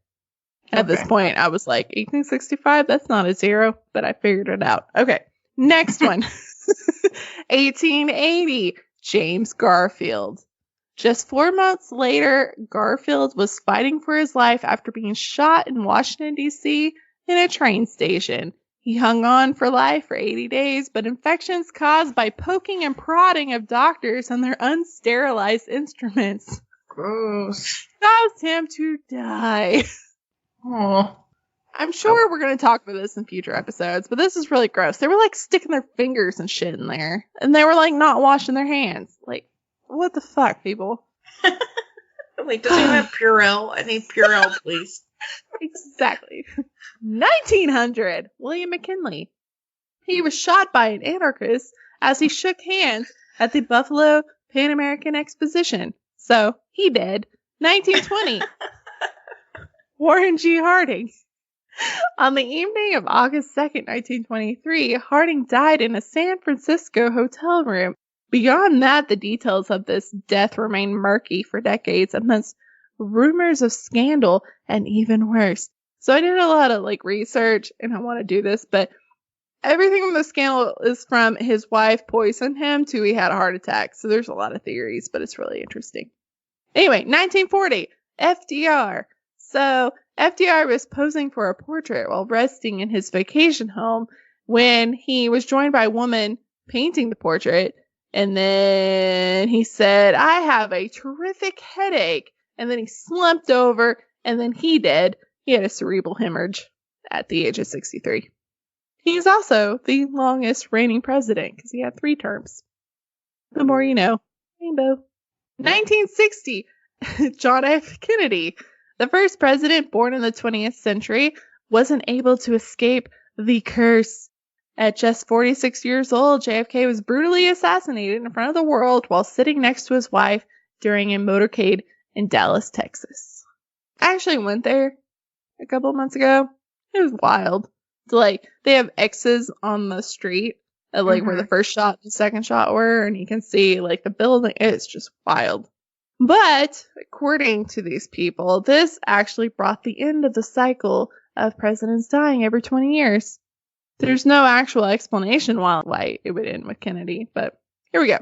At this point, I was like, 1865? That's not a 0, but I figured it out. Okay, next one. 1880, James Garfield. Just 4 months later, Garfield was fighting for his life after being shot in Washington, D.C., in a train station. He hung on for life for 80 days, but infections caused by poking and prodding of doctors and their unsterilized instruments Gross. caused him to die. Oh. I'm sure we're going to talk about this in future episodes, but this is really gross. They were like sticking their fingers and shit in there, and they were like not washing their hands. Like, what the fuck, people? Wait, does anyone have Purell? I need Purell, please. Exactly. 1900, William McKinley. He was shot by an anarchist as he shook hands at the Buffalo Pan American Exposition. So, he did. 1920, Warren G. Harding. On the evening of August 2nd, 1923, Harding died in a San Francisco hotel room. Beyond that, the details of this death remain murky for decades amidst rumors of scandal and even worse. So I did a lot of research, and I want to do this, but everything from the scandal is from his wife poisoned him to he had a heart attack. So there's a lot of theories, but it's really interesting. Anyway, 1940, FDR. So FDR was posing for a portrait while resting in his vacation home when he was joined by a woman painting the portrait. And then he said, "I have a terrific headache." And then he slumped over, and then he did. He had a cerebral hemorrhage at the age of 63. He's also the longest reigning president because he had 3 terms. The more you know. Rainbow. 1960, John F. Kennedy. The first president born in the 20th century wasn't able to escape the curse. At just 46 years old, JFK was brutally assassinated in front of the world while sitting next to his wife during a motorcade in Dallas, Texas. I actually went there a couple of months ago. It was wild. So, like, they have X's on the street at, like, where the first shot and second shot were, and you can see, like, the building. It's just wild. But, according to these people, this actually brought the end of the cycle of presidents dying every 20 years. There's no actual explanation why it would end with Kennedy, but here we go.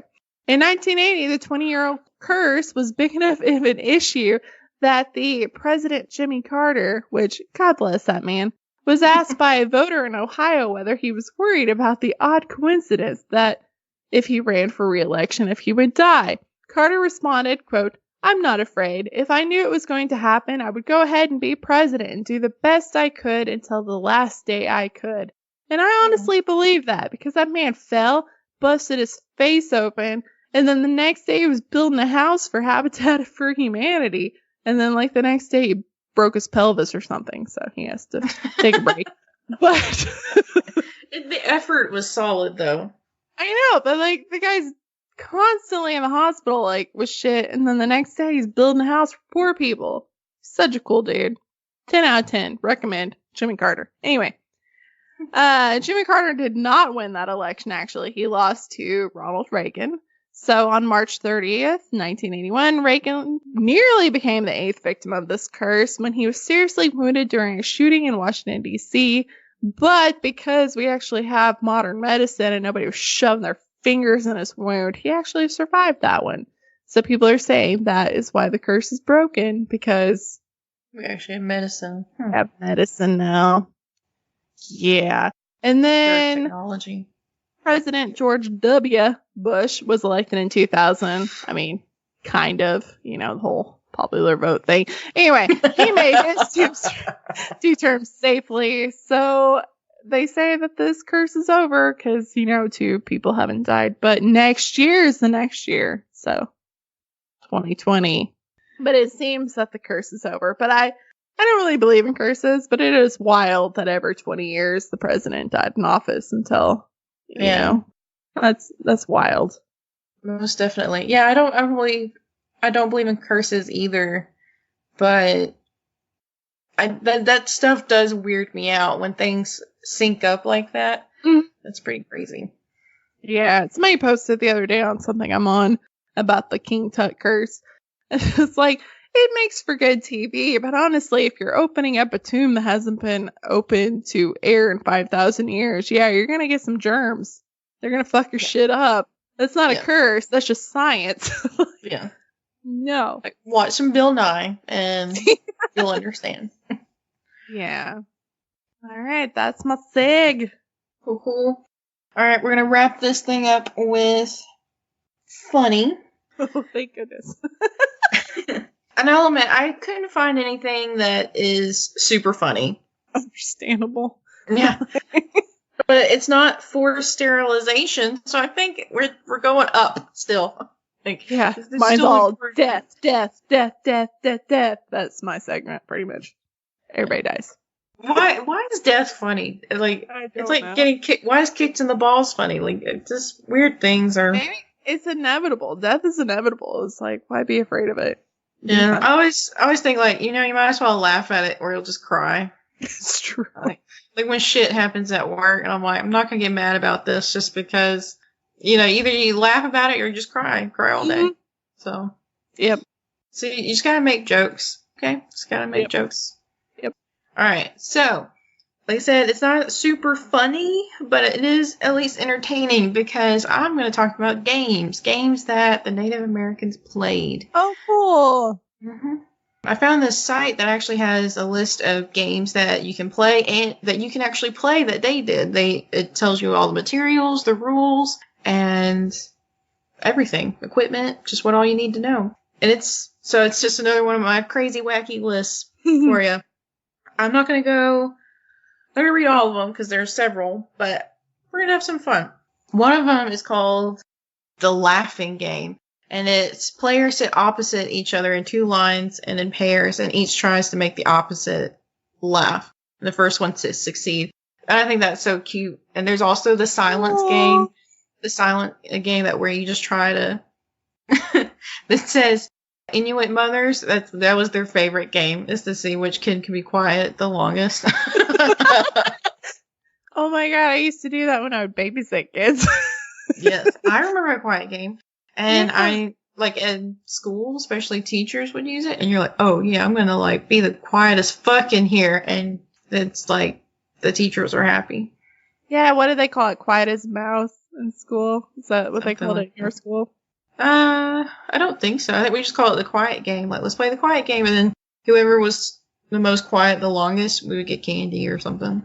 In 1980, the 20-year-old curse was big enough of an issue that the President Jimmy Carter, which, God bless that man, was asked by a voter in Ohio whether he was worried about the odd coincidence that if he ran for re-election, if he would die. Carter responded, quote, "I'm not afraid. If I knew it was going to happen, I would go ahead and be president and do the best I could until the last day I could." And I honestly believe that, because that man fell, busted his face open, and then the next day he was building a house for Habitat for Humanity. And then, like, the next day he broke his pelvis or something, so he has to take a break. But the effort was solid, though. I know, but, like, the guy's constantly in the hospital, like, with shit, and then the next day he's building a house for poor people. Such a cool dude. 10 out of 10. Recommend. Jimmy Carter. Anyway. Jimmy Carter did not win that election, actually. He lost to Ronald Reagan. So on March 30th, 1981, Reagan nearly became the 8th victim of this curse when he was seriously wounded during a shooting in Washington, D.C. But because we actually have modern medicine and nobody was shoving their fingers in his wound, he actually survived that one. So people are saying that is why the curse is broken, because we actually have medicine. We have medicine now. Yeah. And then technology. President George W. Bush was elected in 2000. I mean, kind of, you know, the whole popular vote thing. Anyway, he made his two terms safely. So they say that this curse is over because, you know, 2 people haven't died. But next year is the next year. So 2020. But it seems that the curse is over. But I don't really believe in curses, but it is wild that every 20 years the president died in office until, you know, that's wild. Most definitely. Yeah, I don't believe in curses either, but that stuff does weird me out when things sync up like that. That's pretty crazy. Yeah, somebody posted the other day on something I'm on about the King Tut curse. It's like, it makes for good TV, but honestly, if you're opening up a tomb that hasn't been open to air in 5,000 years, yeah, you're gonna get some germs. They're gonna fuck your shit up. That's not a curse. That's just science. Yeah. No. Like, watch some Bill Nye, and you'll understand. Yeah. All right, that's my seg. Cool. All right, we're gonna wrap this thing up with funny. Oh, thank goodness. And I'll admit, I couldn't find anything that is super funny. Understandable. Yeah. But it's not for sterilization, so I think we're going up still. Like, yeah, mine's all death. That's my segment, pretty much. Everybody dies. Why is death funny? Like, it's like getting kicked. Why is kicked in the balls funny? Like, it's just weird things are. Maybe it's inevitable. Death is inevitable. It's like, why be afraid of it? Yeah, I always think, like, you know, you might as well laugh at it or you'll just cry. It's true. Like when shit happens at work, and I'm like, I'm not gonna get mad about this just because, you know, either you laugh about it or you just cry all day. So, yep. So you just gotta make jokes, okay? Just gotta make jokes. Yep. All right. So, like I said, it's not super funny, but it is at least entertaining because I'm going to talk about games that the Native Americans played. Oh, cool. Mm-hmm. I found this site that actually has a list of games that you can play and that you can actually play that they did. It tells you all the materials, the rules, and everything, equipment, just what all you need to know. And it's just another one of my crazy wacky lists for you. I'm not going to read all of them because there's several, but we're going to have some fun. One of them is called the Laughing Game, and it's players sit opposite each other in 2 lines and in pairs, and each tries to make the opposite laugh. the first one to succeed. And I think that's so cute. And there's also the silence Aww. game. The silent game that where you just try to that says Inuit mothers, that was their favorite game, is to see which kid can be quiet the longest. Oh my god, I used to do that when I would babysit kids. Yes, I remember a quiet game. And Yeah. I, like, in school, especially teachers would use it, and you're like, oh yeah, I'm gonna, like, be the quietest fuck in here, and it's like, the teachers are happy. Yeah, what did they call it? Quiet as mouse in school? Is that what they Something called like it in your school? I don't think so. I think we just call it the quiet game. Like, let's play the quiet game, and then whoever was the most quiet the longest, we would get candy or something.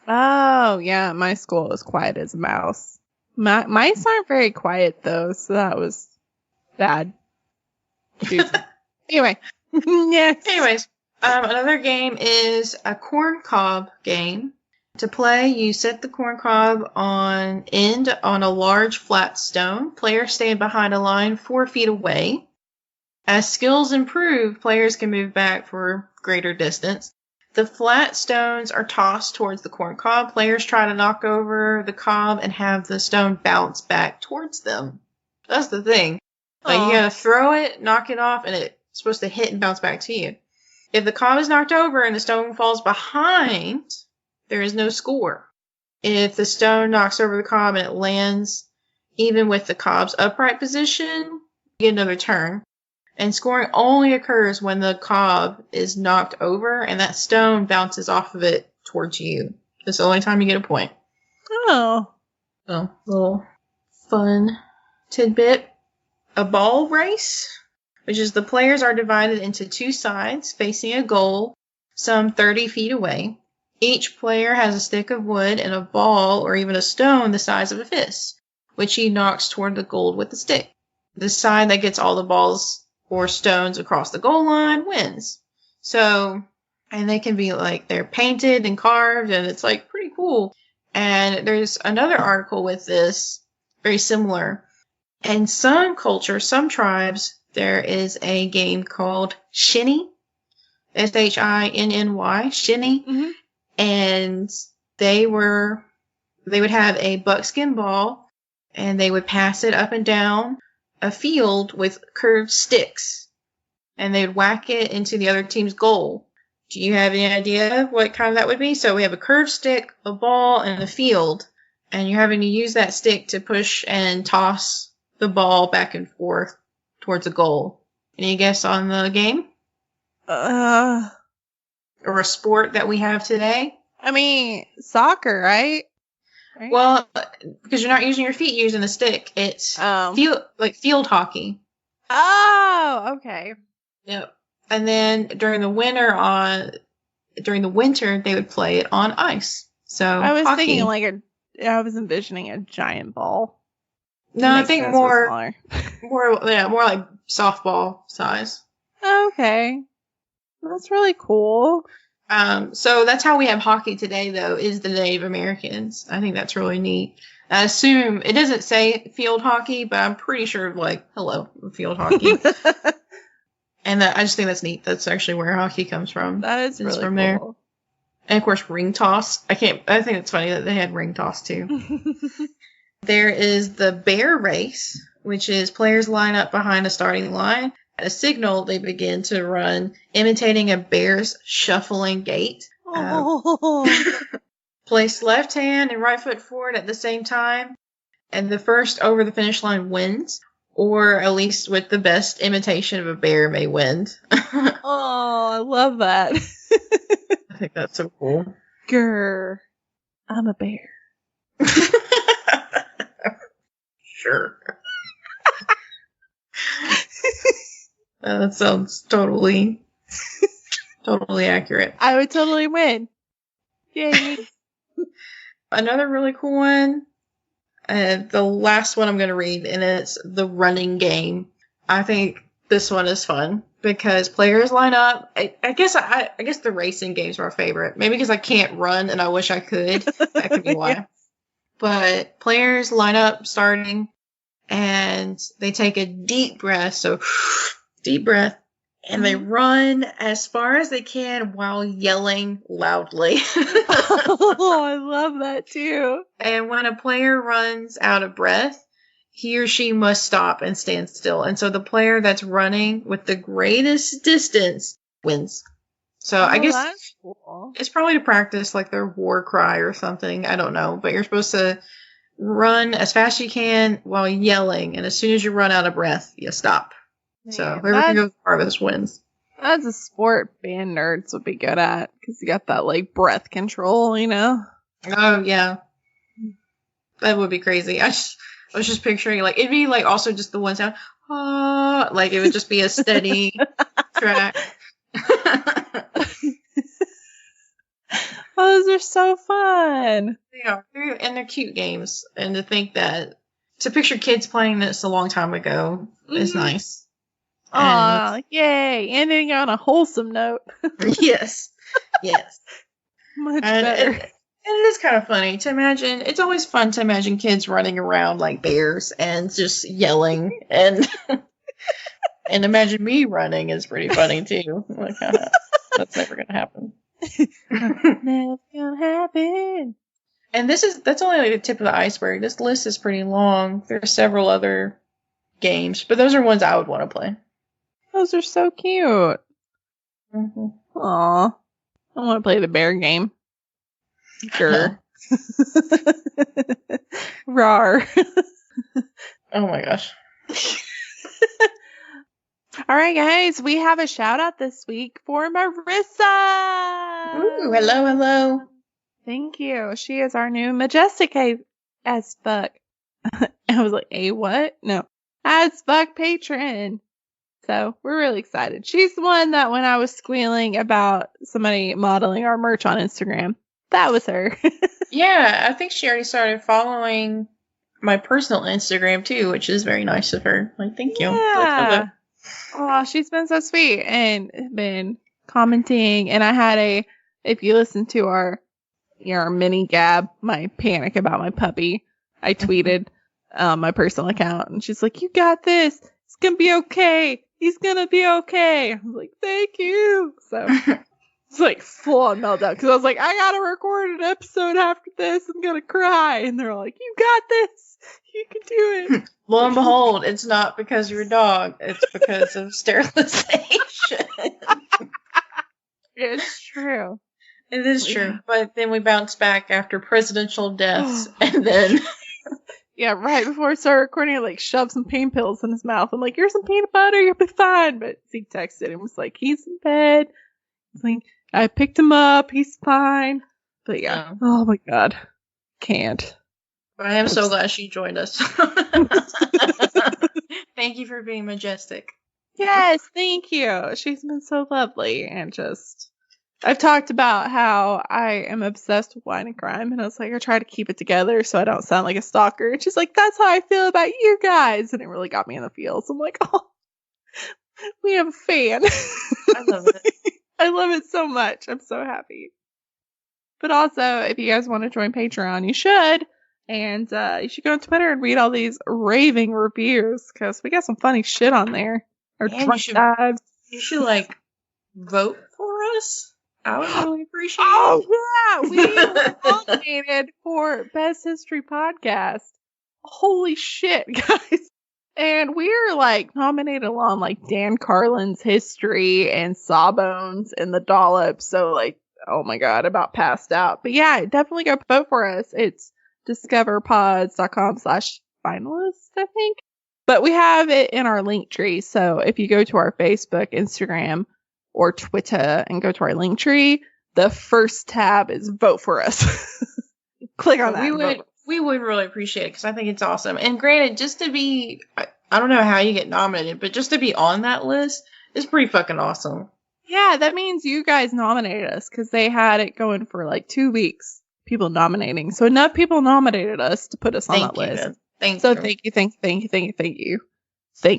Oh, yeah, my school was quiet as a mouse. Mice aren't very quiet, though, so that was bad. Anyway. Yes. Anyways, another game is a corn cob game. To play, you set the corn cob on a large flat stone. Players stand behind a line 4 feet away. As skills improve, players can move back for greater distance. The flat stones are tossed towards the corn cob. Players try to knock over the cob and have the stone bounce back towards them. That's the thing. Like, you gotta throw it, knock it off, and it's supposed to hit and bounce back to you. If the cob is knocked over and the stone falls behind, there is no score. If the stone knocks over the cob and it lands even with the cob's upright position, you get another turn. And scoring only occurs when the cob is knocked over and that stone bounces off of it towards you. That's the only time you get a point. Oh. So, little fun tidbit. A ball race, which is the players are divided into 2 sides facing a goal some 30 feet away. Each player has a stick of wood and a ball or even a stone the size of a fist, which he knocks toward the goal with the stick. The side that gets all the balls or stones across the goal line wins. So, and they can be like, they're painted and carved, and it's like pretty cool. And there's another article with this, very similar. In some cultures, some tribes, there is a game called Shinny. Shinny. Shinny. Mm-hmm. And they would have a buckskin ball, and they would pass it up and down a field with curved sticks, and they would whack it into the other team's goal. Do you have any idea what kind that would be? So we have a curved stick, a ball, and a field, and you're having to use that stick to push and toss the ball back and forth towards a goal. Any guess on the game? Or a sport that we have today? I mean, soccer, right? Well, because you're not using your feet, you're using a stick. It's field hockey. Oh, okay. Yep. And then during the winter, they would play it on ice. So I was hockey. thinking I was envisioning a giant ball. No, I think more smaller. more like softball size. Okay. That's really cool. So that's how we have hockey today, though, is the Native Americans. I think that's really neat. I assume it doesn't say field hockey, but I'm pretty sure, like, hello, field hockey. And I just think that's neat. That's actually where hockey comes from. That is really from cool. there. And of course, ring toss. I think it's funny that they had ring toss too. There is the bear race, which is players line up behind a starting line. At a signal, they begin to run, imitating a bear's shuffling gait. Place left hand and right foot forward at the same time, and the first over the finish line wins, or at least with the best imitation of a bear may win. Oh, I love that. I think that's so cool. Grr. I'm a bear. Sure. That sounds totally accurate. I would totally win. Yay. Another really cool one, the last one I'm going to read, and it's the running game. I think this one is fun because players line up. I guess the racing games are our favorite. Maybe because I can't run and I wish I could. That could be why. Yeah. But players line up starting, and they take a deep breath. So deep breath, And they run as far as they can while yelling loudly. Oh, I love that too. And when a player runs out of breath, he or she must stop and stand still. And so the player that's running with the greatest distance wins. So I guess that's cool. it's probably to practice like their war cry or something. I don't know. But you're supposed to run as fast as you can while yelling. And as soon as you run out of breath, you stop. So whoever can go farthest wins. That's a sport band nerds would be good at, because you got that like breath control, you know? Oh yeah, that would be crazy. I was just picturing like it'd be like also just the one sound, like it would just be a steady track. Oh, those are so fun. They are, and they're cute games. And to think that to picture kids playing this a long time ago is nice. Aw, yay. Ending on a wholesome note. Yes. Much better. And it is kind of funny to imagine. It's always fun to imagine kids running around like bears and just yelling. And and imagine me running is pretty funny too. Like, that's never going to happen. Never gonna happen. And that's only like the tip of the iceberg. This list is pretty long. There are several other games, but those are ones I would want to play. Those are so cute. Mm-hmm. Aw. I want to play the bear game. Sure. Rawr. Oh my gosh. All right, guys. We have a shout out this week for Marissa. Ooh, hello. Thank you. She is our new majestic as fuck. I was like, a what? No. As fuck patron. So we're really excited. She's the one that when I was squealing about somebody modeling our merch on Instagram, that was her. Yeah, I think she already started following my personal Instagram too, which is very nice of her. Like, thank you. Yeah. Oh, she's been so sweet and been commenting. And I had if you listen to our mini gab, my panic about my puppy, I tweeted my personal account and she's like, you got this. It's going to be okay. He's going to be okay. I was like, thank you. So it's like full on meltdown because I was like, I got to record an episode after this. I'm going to cry. And they're like, you got this. You can do it. Lo and behold, it's not because of your dog. It's because of sterilization. It's true. It is true. But then we bounce back after presidential deaths and then... Yeah, right before I started recording, I like shoved some pain pills in his mouth. I'm like, here's some peanut butter, you'll be fine. But Zeke texted and was like, he's in bed. He's like, I picked him up, he's fine. But yeah, oh my god, can't. But I am so glad she joined us. Thank you for being majestic. Yes, thank you. She's been so lovely and just... I've talked about how I am obsessed with wine and crime, and I was like, I try to keep it together so I don't sound like a stalker. And she's like, that's how I feel about you guys. And it really got me in the feels. I'm like, oh, we have a fan. I love it. I love it so much. I'm so happy. But also, if you guys want to join Patreon, you should. And you should go on Twitter and read all these raving reviews, because we got some funny shit on there. Or drunk dives. You should, like, vote for us. I would really appreciate it. Oh, yeah! We were nominated for Best History Podcast. Holy shit, guys. And we're, like, nominated along, like, Dan Carlin's History and Sawbones and The Dollop. So, like, oh my god, about passed out. But yeah, definitely go vote for us. It's discoverpods.com/finalists, I think. But we have it in our link tree. So if you go to our Facebook, Instagram, or Twitter and go to our link tree, the first tab is vote for us. Click on that. We would really appreciate it because I think it's awesome. And granted, just to be, I don't know how you get nominated, but just to be on that list is pretty fucking awesome. Yeah, that means you guys nominated us because they had it going for like 2 weeks. People nominating. So enough people nominated us to put us on that list. Thank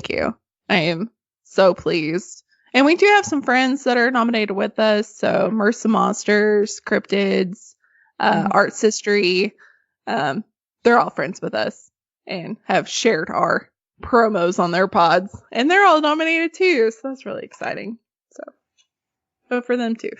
you. I am so pleased. And we do have some friends that are nominated with us. So Mercy Monsters, Cryptids, Arts History. They're all friends with us and have shared our promos on their pods. And they're all nominated too, so that's really exciting. So, vote for them too.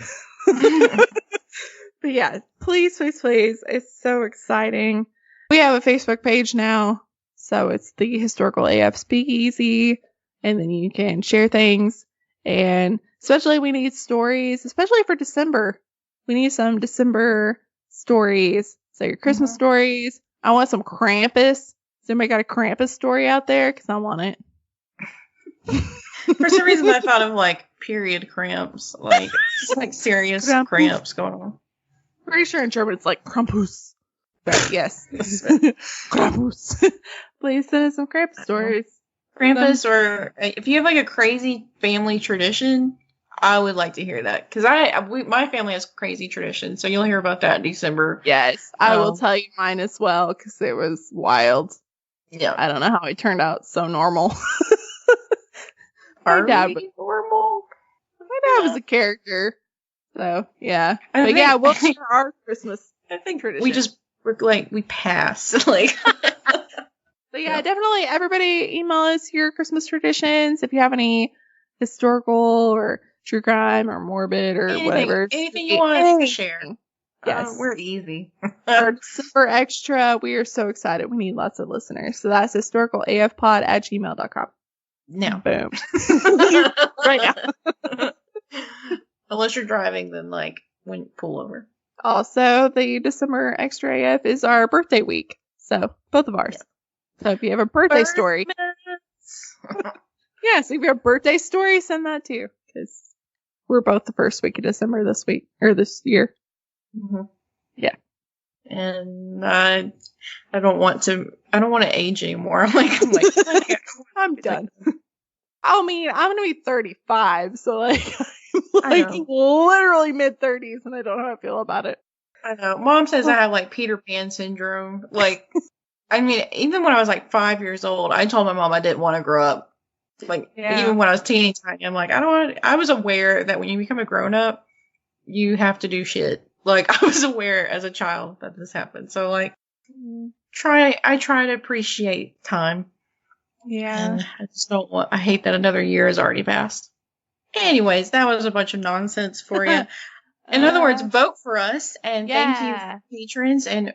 But yeah, please, please, please. It's so exciting. We have a Facebook page now. So it's the Historical AF Speakeasy. And then you can share things. And especially we need stories, especially for December. We need some December stories. So your Christmas stories. I want some Krampus. Has anybody got a Krampus story out there? Because I want it. For some reason, I thought of like period cramps, like serious cramps going on. Pretty sure in German it's like Krampus. But yes, Krampus. Please send us some Krampus stories. Krampus, or if you have like a crazy family tradition, I would like to hear that, because my family has crazy traditions, so you'll hear about that in December. Yes, I will tell you mine as well, because it was wild. Yeah, I don't know how it turned out so normal. My dad was a character, so yeah. But yeah, we'll share our Christmas. I think tradition. we pass like. But yeah, definitely everybody email us your Christmas traditions if you have any historical or true crime or morbid or whatever. Anything you want to share. Yes. We're easy. Our December extra. We are so excited. We need lots of listeners. So that's historicalafpod@gmail.com. No. Boom. Right now. Unless you're driving, then when pull over. Also, the December extra AF is our birthday week. So both of ours. Yeah. So if you have a birthday story. Yeah, so if you have a birthday story, send that too. Because we're both the first week of December this year. Mm-hmm. Yeah. And I don't want to age anymore. I'm done. I mean, I'm going to be 35, so I'm literally mid-30s, and I don't know how I feel about it. I know. Mom says I have Peter Pan syndrome. I mean, even when I was 5 years old, I told my mom I didn't want to grow up. Even when I was teeny tiny, I'm I was aware that when you become a grown up, you have to do shit. I was aware as a child that this happened. So I try to appreciate time. Yeah. And I just I hate that another year has already passed. Anyways, that was a bunch of nonsense for you. In other words, vote for us, and thank you, patrons. And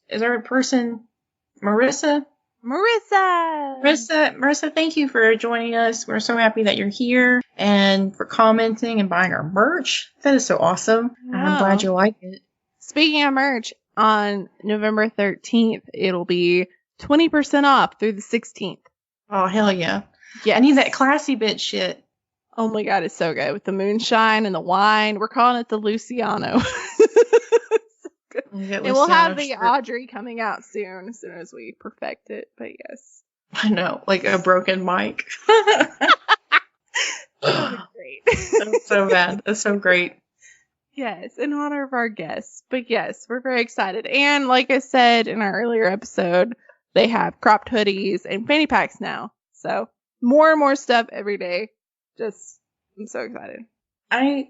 is our person Marissa, thank you for joining us. We're so happy that you're here and for commenting and buying our merch. That is so awesome. Wow. I'm glad you like it. Speaking of merch, on November 13th, it'll be 20% off through the 16th. Oh, hell yeah. Yeah. I need that classy bitch shit. Oh my God, it's so good. With the moonshine and the wine. We're calling it the Luciano. And we'll have the Audrey coming out soon as we perfect it. But yes. I know, a broken mic. Great. That's so bad. That's so great. Yes, in honor of our guests. But yes, we're very excited. And like I said in our earlier episode, they have cropped hoodies and fanny packs now. So more and more stuff every day. I'm so excited. I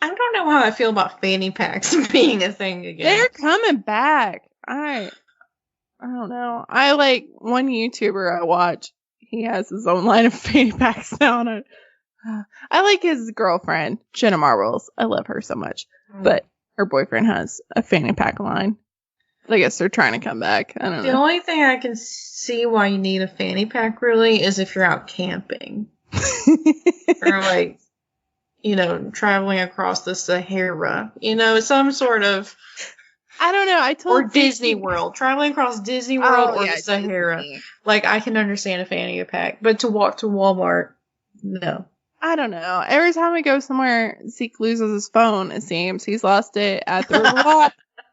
don't know how I feel about fanny packs being a thing again. They're coming back. I don't know. I like one YouTuber I watch. He has his own line of fanny packs now. And I like his girlfriend, Jenna Marbles. I love her so much. But her boyfriend has a fanny pack line. I guess they're trying to come back. I don't know. The only thing I can see why you need a fanny pack really is if you're out camping. Or traveling across the Sahara. Some sort of... I don't know. Or Disney World. Traveling across Disney World or the Sahara. Disney. I can understand a fanny pack. But to walk to Walmart, no. I don't know. Every time we go somewhere, Zeke loses his phone, it seems. He's lost it at the Riverwalk,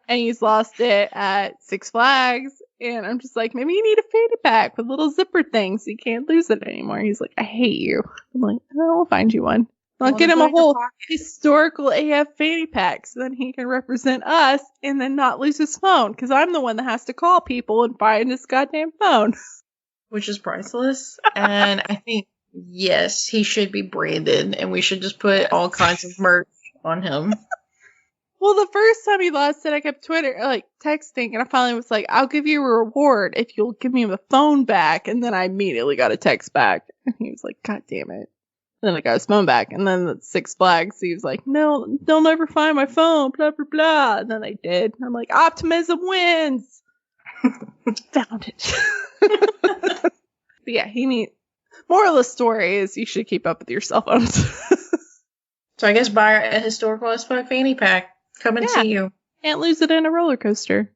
and he's lost it at Six Flags. And I'm just maybe you need a fanny pack with little zipper things so you can't lose it anymore. He's I hate you. I'm I'll find you one. I'll get him a whole historical AF fanny pack so then he can represent us and then not lose his phone. Because I'm the one that has to call people and find his goddamn phone. Which is priceless. And I think, yes, he should be branded. And we should just put all kinds of merch on him. Well, the first time he lost it, I kept texting, and I finally was like, I'll give you a reward if you'll give me the phone back. And then I immediately got a text back. And he was like, God damn it. And then I got his phone back. And then the 6 Flags, he was like, no, they'll never find my phone, blah, blah, blah. And then they did. And I'm like, optimism wins. Found it. But yeah, moral of the story is you should keep up with your cell phones. So I guess buy a historical as fuck fanny pack. Come and see you. Can't lose it in a roller coaster.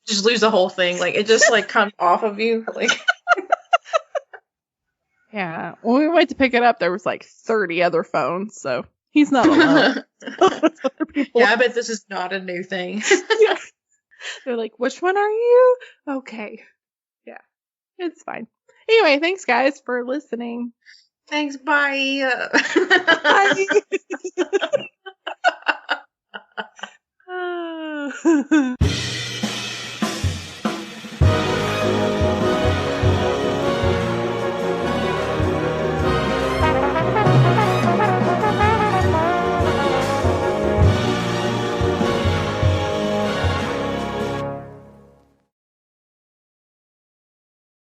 Just lose the whole thing. Like, it just, like, comes off of you. Like. Yeah. When we went to pick it up, there was, like, 30 other phones, so he's not alone. Yeah, I bet this is not a new thing. Yeah. They're like, which one are you? Okay. Yeah. It's fine. Anyway, thanks, guys, for listening. Thanks, bye. Bye.